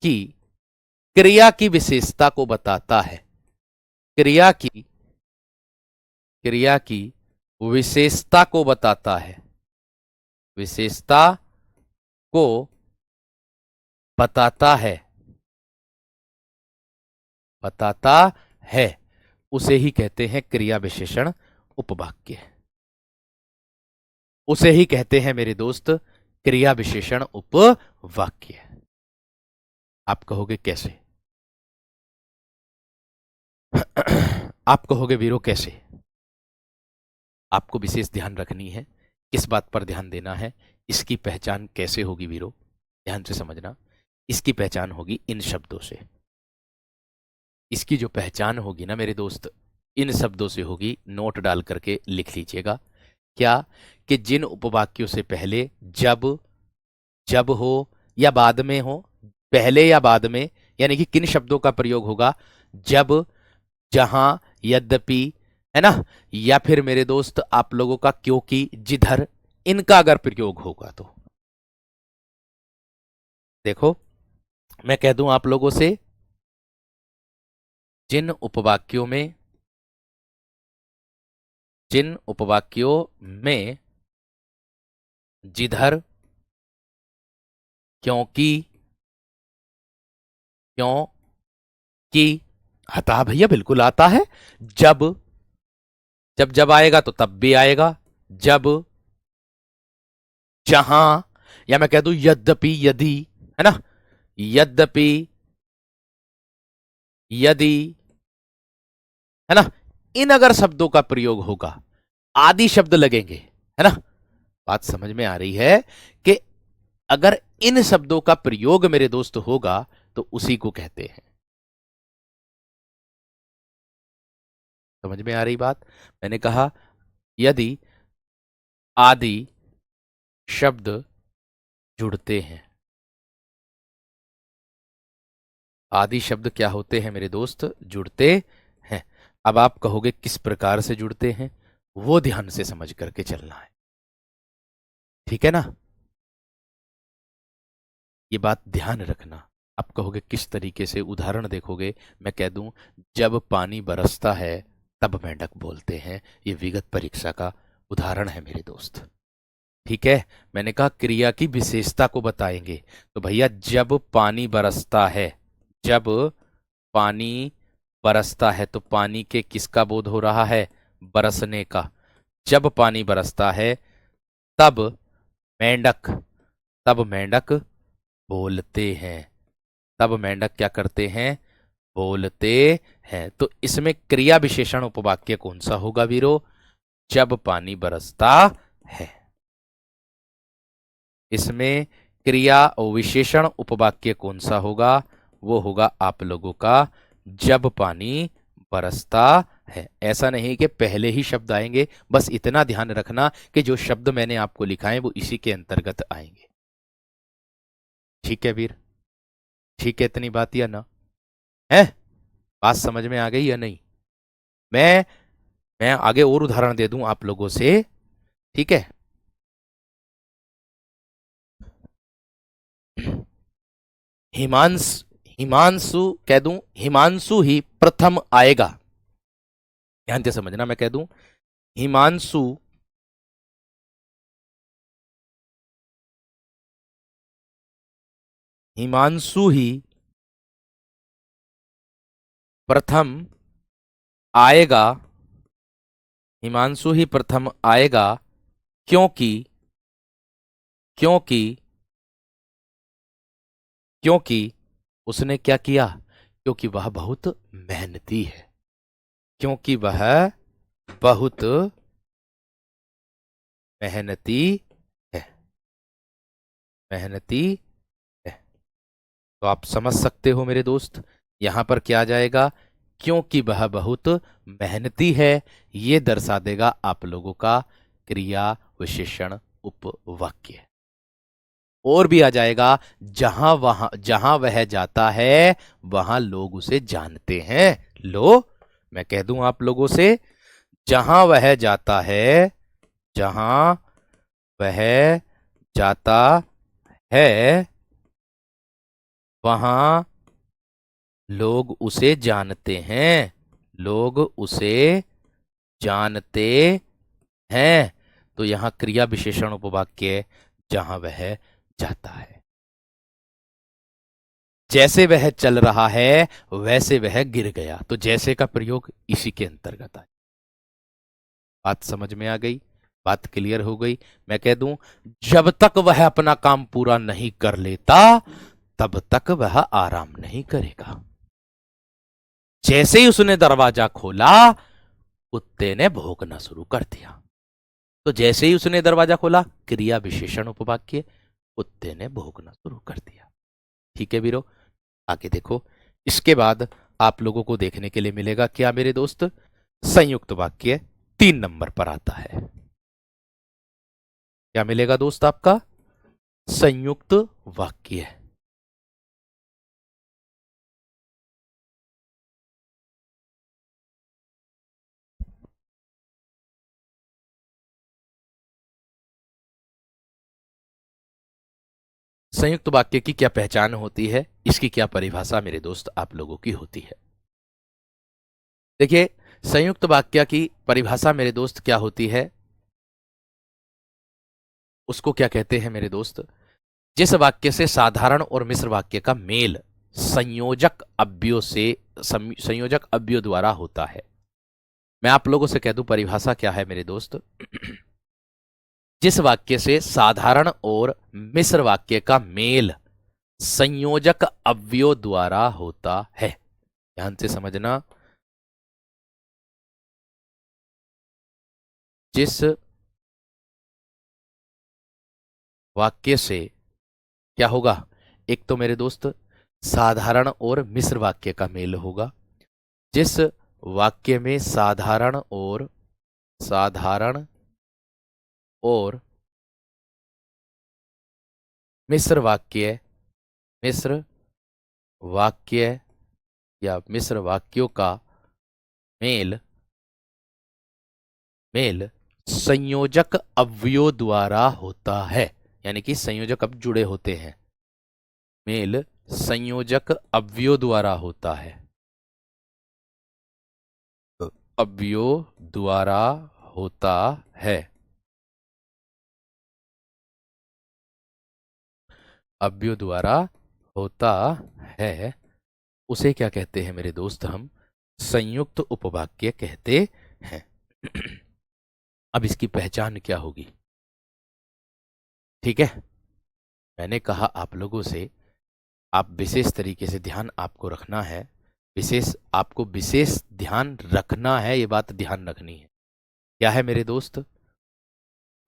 Speaker 1: की क्रिया की विशेषता को बताता है। क्रिया की, क्रिया की विशेषता को बताता है। विशेषता को बताता है, बताता है, उसे ही कहते हैं क्रिया विशेषण उपवाक्य। उसे ही कहते हैं मेरे दोस्त क्रिया विशेषण उपवाक्य। आप कहोगे कैसे? आप कहोगे वीरों कैसे? आपको विशेष ध्यान रखनी है। किस बात पर ध्यान देना है? इसकी पहचान कैसे होगी वीरों? ध्यान से समझना। इसकी पहचान होगी इन शब्दों से। इसकी जो पहचान होगी ना मेरे दोस्त, इन शब्दों से होगी, नोट डाल करके लिख लीजिएगा। क्या? कि जिन उपवाक्यों से पहले जब, जब हो या बाद में हो, पहले या बाद में, यानी कि किन शब्दों का प्रयोग होगा? जब, जहां, यद्यपि, है ना, या फिर मेरे दोस्त आप लोगों का क्योंकि, जिधर, इनका अगर प्रयोग होगा तो देखो, मैं कह दूं आप लोगों से, जिन उपवाक्यों में, जिन उपवाक्यों में जिधर, क्योंकि, क्योंकि आता है भैया, बिल्कुल आता है। जब, जब जब आएगा तो तब भी आएगा। जब, जहां, या मैं कह दूं यद्यपि, यदि, है ना, यद्यपि, यदि, है ना, इन अगर शब्दों का प्रयोग होगा, आदि शब्द लगेंगे, है ना। बात समझ में आ रही है कि अगर इन शब्दों का प्रयोग मेरे दोस्त होगा तो उसी को कहते हैं। समझ में आ रही बात? मैंने कहा यदि आदि शब्द जुड़ते हैं। आदि शब्द क्या होते हैं मेरे दोस्त? जुड़ते हैं। अब आप कहोगे किस प्रकार से जुड़ते हैं, वो ध्यान से समझ करके चलना है, ठीक है ना। ये बात ध्यान रखना। आप कहोगे किस तरीके से, उदाहरण देखोगे, मैं कह दूं जब पानी बरसता है तब मेंढक बोलते हैं। ये विगत परीक्षा का उदाहरण है मेरे दोस्त, ठीक है। मैंने कहा क्रिया की विशेषता को बताएंगे, तो भैया जब पानी बरसता है, जब पानी बरसता है तो पानी के किसका बोध हो रहा है? बरसने का। जब पानी बरसता है तब मेंढक, तब मेंढक बोलते हैं। तब मेंढक क्या करते हैं? बोलते हैं। तो इसमें क्रिया विशेषण उपवाक्य कौन सा होगा वीरो? जब पानी बरसता है। इसमें क्रिया और विशेषण उपवाक्य कौन सा होगा? वो होगा आप लोगों का जब पानी बरसता है। ऐसा नहीं कि पहले ही शब्द आएंगे, बस इतना ध्यान रखना कि जो शब्द मैंने आपको लिखा है वो इसी के अंतर्गत आएंगे, ठीक है वीर? ठीक है, इतनी बात या ना है? बात समझ में आ गई या नहीं? मैं मैं आगे और उदाहरण दे दूं आप लोगों से, ठीक है। हिमांश, हिमांशु कह दूं, हिमांशु ही प्रथम आएगा। ध्यान से समझना, मैं कह दूं हिमांशु, हिमांशु ही प्रथम आएगा, हिमांशु ही प्रथम आएगा, क्योंकि, क्योंकि, क्योंकि उसने क्या किया? क्योंकि वह बहुत मेहनती है। क्योंकि वह बहुत मेहनती है, मेहनती है। तो आप समझ सकते हो मेरे दोस्त, यहां पर क्या आ जाएगा? क्योंकि वह बहुत मेहनती है, ये दर्शा देगा आप लोगों का क्रिया विशेषण उपवाक्य। और भी आ जाएगा, जहां वह जाता है वहां लोग उसे जानते हैं। लो, मैं कह दूं आप लोगों से, जहां वह जाता है, जहां वह जाता है वहां लोग उसे जानते हैं, लोग उसे जानते हैं। तो यहां क्रिया विशेषण उपवाक्य, जहां वह जाता है। जैसे वह चल रहा है वैसे वह गिर गया, तो जैसे का प्रयोग इसी के अंतर्गत है। बात समझ में आ गई? बात क्लियर हो गई? मैं कह दूं जब तक वह अपना काम पूरा नहीं कर लेता तब तक वह आराम नहीं करेगा। जैसे ही उसने दरवाजा खोला कुत्ते ने भौंकना शुरू कर दिया। तो जैसे ही उसने दरवाजा खोला, क्रिया विशेषण उपवाक्य, कुत्ते ने भौंकना शुरू कर दिया। ठीक है वीरो, आगे देखो। इसके बाद आप लोगों को देखने के लिए मिलेगा क्या मेरे दोस्त? संयुक्त वाक्य 3 नंबर पर आता है। क्या मिलेगा दोस्त आपका? संयुक्त वाक्य। संयुक्त वाक्य की क्या पहचान होती है, इसकी क्या परिभाषा मेरे दोस्त आप लोगों की होती है? देखिए, संयुक्त वाक्य की परिभाषा मेरे दोस्त क्या होती है, उसको क्या कहते हैं मेरे दोस्त? जिस वाक्य से साधारण और मिश्र वाक्य का मेल संयोजक अव्ययों से संयोजक अव्ययों द्वारा होता है। मैं आप लोगों से कह दूं परिभाषा क्या है मेरे दोस्त। जिस वाक्य से साधारण और मिश्र वाक्य का मेल संयोजक अव्ययों द्वारा होता है। ध्यान से समझना। जिस वाक्य से क्या होगा, एक तो मेरे दोस्त साधारण और मिश्र वाक्य का मेल होगा। जिस वाक्य में साधारण और मिश्र वाक्य या मिश्र वाक्यों का मेल संयोजक अव्ययों द्वारा होता है, यानी कि संयोजक अब जुड़े होते हैं। मेल संयोजक अव्ययों द्वारा होता है, अव्ययों द्वारा होता है। अव्ययों द्वारा होता है, उसे क्या कहते हैं मेरे दोस्त? हम संयुक्त उपवाक्य कहते हैं। अब इसकी पहचान क्या होगी? ठीक है, मैंने कहा आप लोगों से आप विशेष तरीके से ध्यान आपको रखना है, आपको विशेष ध्यान रखना है, ये बात ध्यान रखनी है। क्या है मेरे दोस्त?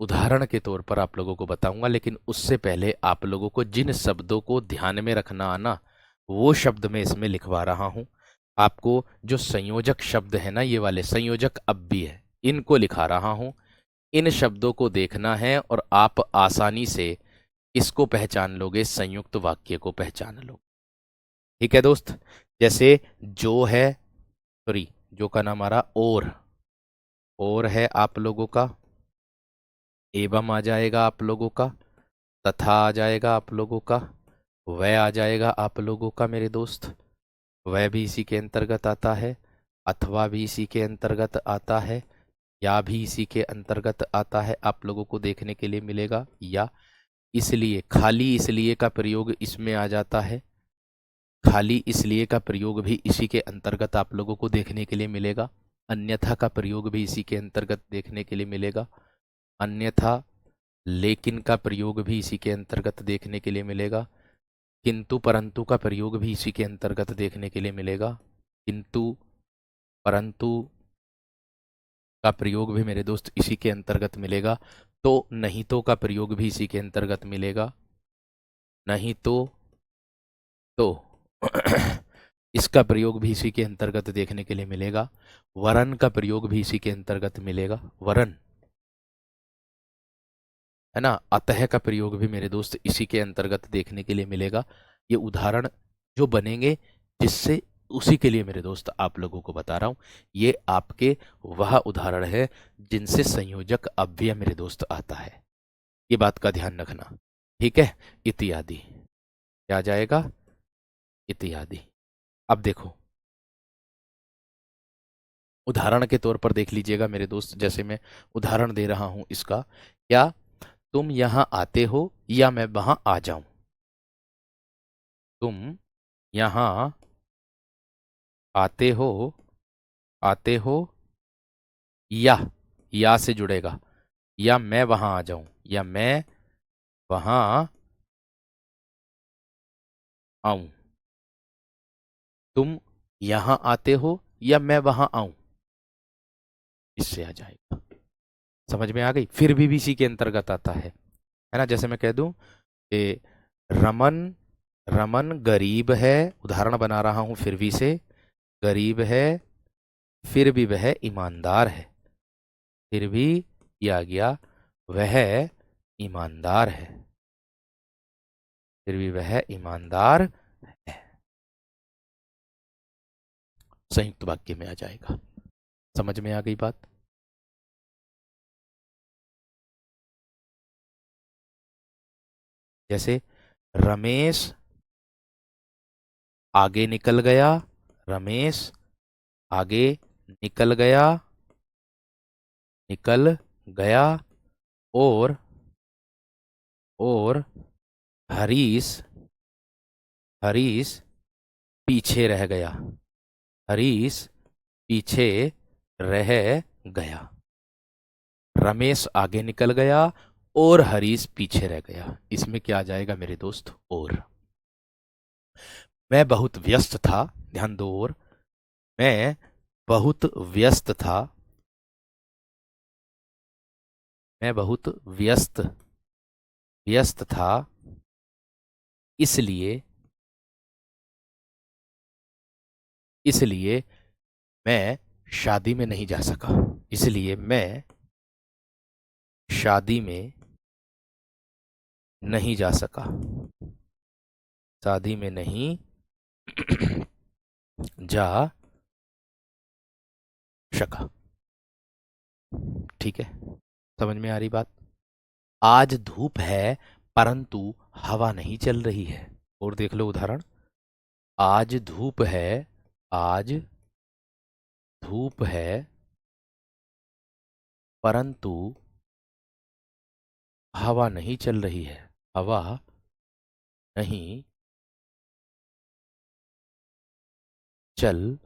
Speaker 1: उदाहरण के तौर पर आप लोगों को बताऊंगा, लेकिन उससे पहले आप लोगों को जिन शब्दों को ध्यान में रखना आना, वो शब्द मैं इसमें लिखवा रहा हूं। आपको जो संयोजक शब्द है ना, ये वाले संयोजक अव्यय है, इनको लिखा रहा हूं। इन शब्दों को देखना है और आप आसानी से इसको पहचान लोगे, संयुक्त वाक्य को पहचान लो। ठीक है दोस्त? जैसे जो है, सॉरी, जो का नाम आ रहा और है आप लोगों का, एवं आ जाएगा आप लोगों का, तथा आ जाएगा आप लोगों का, वह आ जाएगा आप लोगों का मेरे दोस्त, वह भी इसी के अंतर्गत आता है, अथवा भी इसी के अंतर्गत आता है, या भी इसी के अंतर्गत आता है, आप लोगों को देखने के लिए मिलेगा। या इसलिए, खाली इसलिए का प्रयोग इसमें आ जाता है, खाली इसलिए का प्रयोग भी इसी के अंतर्गत आप लोगों को देखने के लिए मिलेगा। अन्यथा का प्रयोग भी इसी के अंतर्गत देखने के लिए मिलेगा। अन्यथा, लेकिन का प्रयोग भी इसी के अंतर्गत देखने के लिए मिलेगा। किंतु परंतु का प्रयोग भी इसी के अंतर्गत देखने के लिए मिलेगा। किंतु परंतु का प्रयोग भी मेरे दोस्त इसी के अंतर्गत मिलेगा। तो नहीं तो का प्रयोग भी इसी के अंतर्गत मिलेगा। नहीं तो इसका प्रयोग भी इसी के अंतर्गत देखने के लिए मिलेगा। वरन का प्रयोग भी इसी के अंतर्गत मिलेगा। वरन, है ना? अतः का प्रयोग भी मेरे दोस्त इसी के अंतर्गत देखने के लिए मिलेगा। ये उदाहरण जो बनेंगे, जिससे उसी के लिए मेरे दोस्त आप लोगों को बता रहा हूं, ये आपके वह उदाहरण है जिनसे संयोजक अव्यय मेरे दोस्त आता है। ये बात का ध्यान रखना। ठीक है? इत्यादि क्या आ जाएगा? इत्यादि। अब देखो, उदाहरण के तौर पर देख लीजिएगा मेरे दोस्त, जैसे मैं उदाहरण दे रहा हूं इसका। क्या तुम यहां आते हो या मैं वहां आ जाऊं? तुम यहां आते हो, आते हो, या से जुड़ेगा, या मैं वहां आ जाऊं, या मैं वहां आऊं। तुम यहां आते हो या मैं वहां आऊं, इससे आ जाएगा। समझ में आ गई? फिर भी इसी के अंतर्गत आता है ना? जैसे मैं कह दूं कि रमन रमन गरीब है, उदाहरण बना रहा हूं फिर भी से, गरीब है, फिर भी वह ईमानदार है। फिर भी किया गया, वह ईमानदार है। फिर भी वह ईमानदार है। संयुक्त वाक्य में आ जाएगा। समझ में आ गई बात? जैसे रमेश आगे निकल गया। रमेश आगे निकल गया, निकल गया। और और हरीश हरीश पीछे रह गया। हरीश पीछे रह गया। रमेश आगे निकल गया और हरीश पीछे रह गया। इसमें क्या आ जाएगा मेरे दोस्त? और। मैं बहुत व्यस्त था। ध्यान दो। और मैं बहुत व्यस्त था। मैं बहुत व्यस्त व्यस्त था। इसलिए इसलिए मैं शादी में नहीं जा सका। इसलिए मैं शादी में नहीं जा सका। शादी में नहीं जा सका। ठीक है, समझ में आ रही बात? आज धूप है परंतु हवा नहीं चल रही है। और देख लो उदाहरण। आज धूप है। आज धूप है परंतु हवा नहीं चल रही है। हवा नहीं चल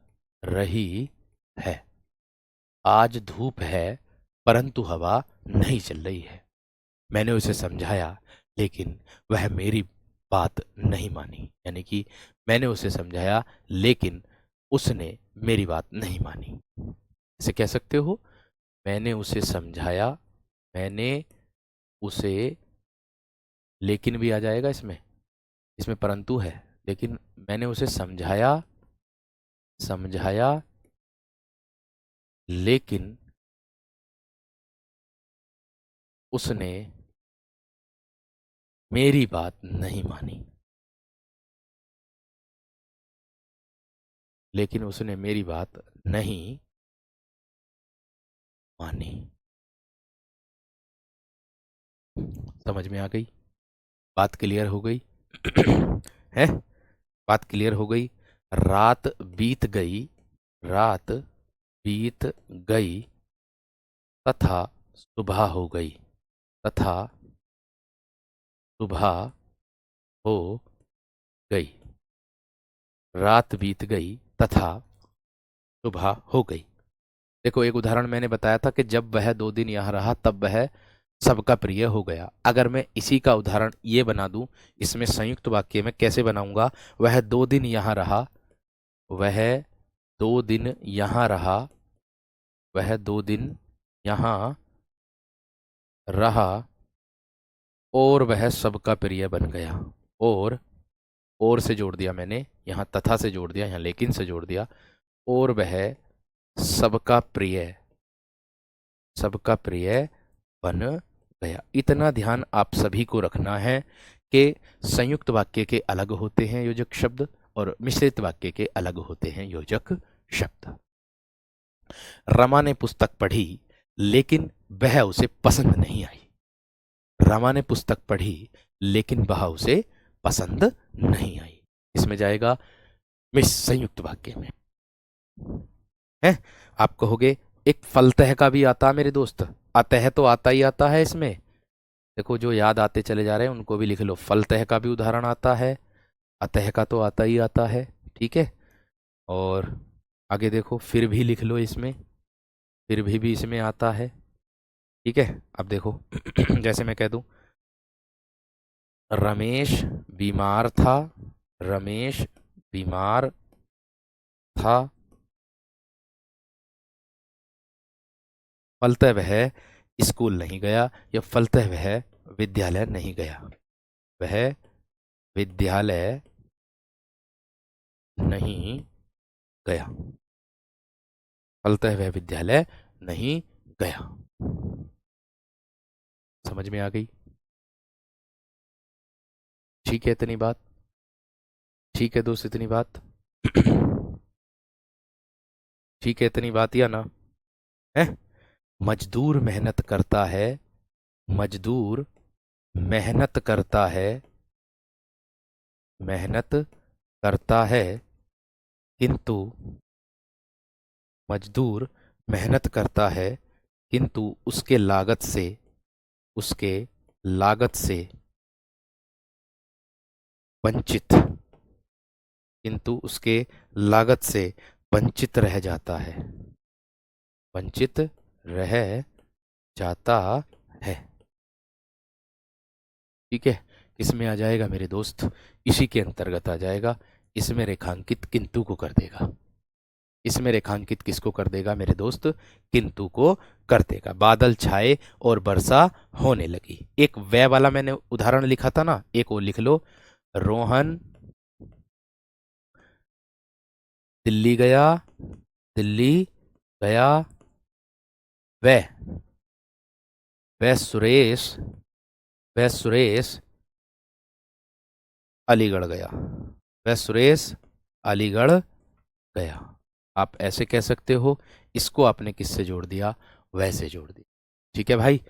Speaker 1: रही है। आज धूप है परंतु हवा नहीं चल रही है। मैंने उसे समझाया लेकिन वह मेरी बात नहीं मानी। यानी कि मैंने उसे समझाया लेकिन उसने मेरी बात नहीं मानी। इसे कह सकते हो, मैंने उसे समझाया, मैंने उसे, लेकिन भी आ जाएगा इसमें। इसमें परंतु है, लेकिन मैंने उसे समझाया, समझाया लेकिन उसने मेरी बात नहीं मानी। लेकिन उसने मेरी बात नहीं मानी। समझ में आ गई? बात क्लियर हो गई? है? बात क्लियर हो गई? रात बीत गई। रात बीत गई तथा सुबह हो गई। तथा सुबह हो गई। रात बीत गई तथा सुबह हो गई। देखो, एक उदाहरण मैंने बताया था कि जब वह 2 दिन यहाँ रहा तब वह सबका प्रिय हो गया। अगर मैं इसी का उदाहरण ये बना दूं, इसमें संयुक्त वाक्य में कैसे बनाऊंगा? वह 2 दिन यहाँ रहा। वह 2 दिन यहाँ रहा। वह 2 दिन यहाँ रहा और वह सबका प्रिय बन गया। और से जोड़ दिया मैंने, यहाँ तथा से जोड़ दिया, यहाँ लेकिन से जोड़ दिया। और वह सबका प्रिय सबका प्रिय बन गया। इतना ध्यान आप सभी को रखना है कि संयुक्त वाक्य के अलग होते हैं योजक शब्द और मिश्रित वाक्य के अलग होते हैं योजक शब्द। रमा ने पुस्तक पढ़ी लेकिन वह उसे पसंद नहीं आई। रमा ने पुस्तक पढ़ी लेकिन वह उसे पसंद नहीं आई। इसमें जाएगा मिस संयुक्त वाक्य में। है? आप कहोगे एक फलतः का भी आता मेरे दोस्त। अतः तो आता ही आता है इसमें। देखो, जो याद आते चले जा रहे हैं उनको भी लिख लो। फलतः का भी उदाहरण आता है, अतः का तो आता ही आता है। ठीक है। और आगे देखो, फिर भी लिख लो इसमें। फिर भी इसमें आता है। ठीक है। अब देखो जैसे मैं कह दूं, रमेश बीमार था। रमेश बीमार था। फलतः वह स्कूल नहीं गया, या फलतः वह विद्यालय नहीं गया। वह विद्यालय नहीं गया। फलतः वह विद्यालय नहीं गया। समझ में आ गई? ठीक है इतनी बात? ठीक है दोस्त इतनी बात? ठीक है इतनी बात या ना? है? मजदूर मेहनत करता है, मजदूर मेहनत करता है, मेहनत करता है, किंतु मजदूर मेहनत करता है किंतु उसके लागत से वंचित, किंतु उसके लागत से वंचित रह जाता है, वंचित रह जाता है। ठीक है, इसमें आ जाएगा मेरे दोस्त, इसी के अंतर्गत आ जाएगा। इसमें रेखांकित किंतु को कर देगा। इसमें रेखांकित किसको कर देगा मेरे दोस्त? किंतु को कर देगा। बादल छाए और वर्षा होने लगी। एक वह वाला मैंने उदाहरण लिखा था ना, एक वो लिख लो। रोहन दिल्ली गया, दिल्ली गया, वह वह सुरेश वह सुरेश अलीगढ़ गया, वह सुरेश अलीगढ़ गया। आप ऐसे कह सकते हो। इसको आपने किससे जोड़ दिया? वैसे जोड़ दिया। ठीक है भाई,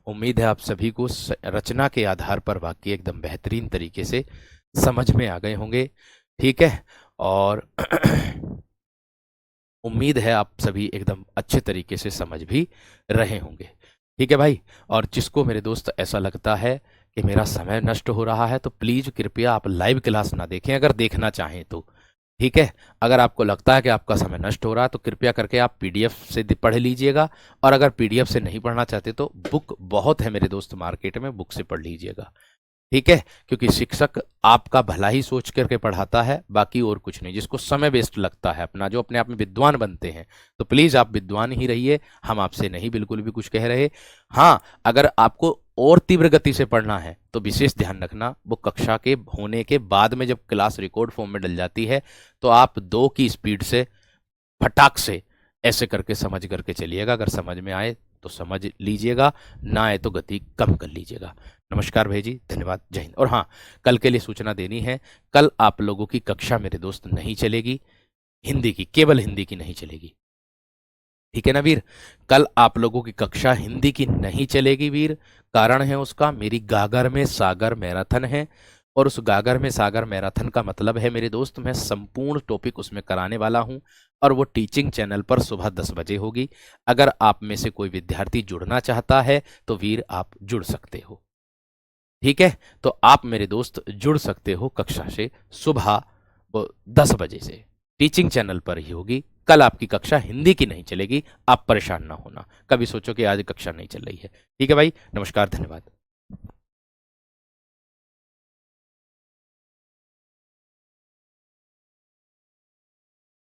Speaker 1: उम्मीद है आप सभी को रचना के आधार पर वाक्य एकदम बेहतरीन तरीके से समझ में आ गए होंगे। ठीक है, और उम्मीद है आप सभी एकदम अच्छे तरीके से समझ भी रहे होंगे। ठीक है भाई, और जिसको मेरे दोस्त ऐसा लगता है कि मेरा समय नष्ट हो रहा है तो प्लीज कृपया आप लाइव क्लास ना देखें, अगर देखना चाहें तो। ठीक है, अगर आपको लगता है कि आपका समय नष्ट हो रहा है तो कृपया करके आप पीडीएफ से पढ़ लीजिएगा, और अगर पीडीएफ से नहीं पढ़ना चाहते तो बुक बहुत है मेरे दोस्त मार्केट में, बुक से पढ़ लीजिएगा। ठीक है, क्योंकि शिक्षक आपका भला ही सोच करके पढ़ाता है, बाकी और कुछ नहीं। जिसको समय वेस्ट लगता है अपना, जो अपने आप में विद्वान बनते हैं, तो प्लीज आप विद्वान ही रहिए। हम आपसे नहीं बिल्कुल भी कुछ कह रहे। हाँ, अगर आपको और तीव्र गति से पढ़ना है तो विशेष ध्यान रखना, वो कक्षा के होने के बाद में जब क्लास रिकॉर्ड फॉर्म में डल जाती है तो आप 2 की स्पीड से फटाक से ऐसे करके समझ करके चलिएगा। अगर समझ में आए तो समझ लीजिएगा, ना आए तो गति कम कर लीजिएगा। नमस्कार भाई जी, धन्यवाद, जय हिंद। और हाँ, कल के लिए सूचना देनी है, कल आप लोगों की कक्षा मेरे दोस्त नहीं चलेगी, हिंदी की, केवल हिंदी की नहीं चलेगी। ठीक है ना वीर? कल आप लोगों की कक्षा हिंदी की नहीं चलेगी वीर। कारण है उसका, मेरी गागर में सागर मैराथन है, और उस गागर में सागर मैराथन का मतलब है मेरे दोस्त, मैं संपूर्ण टॉपिक उसमें कराने वाला हूं, और वो टीचिंग चैनल पर सुबह 10 बजे होगी। अगर आप में से कोई विद्यार्थी जुड़ना चाहता है तो वीर आप जुड़ सकते हो। ठीक है, तो आप मेरे दोस्त जुड़ सकते हो कक्षा से सुबह 10 बजे से, टीचिंग चैनल पर ही होगी। कल आपकी कक्षा हिंदी की नहीं चलेगी, आप परेशान ना होना। कभी सोचो कि आज कक्षा नहीं चल रही है। ठीक है भाई, नमस्कार, धन्यवाद।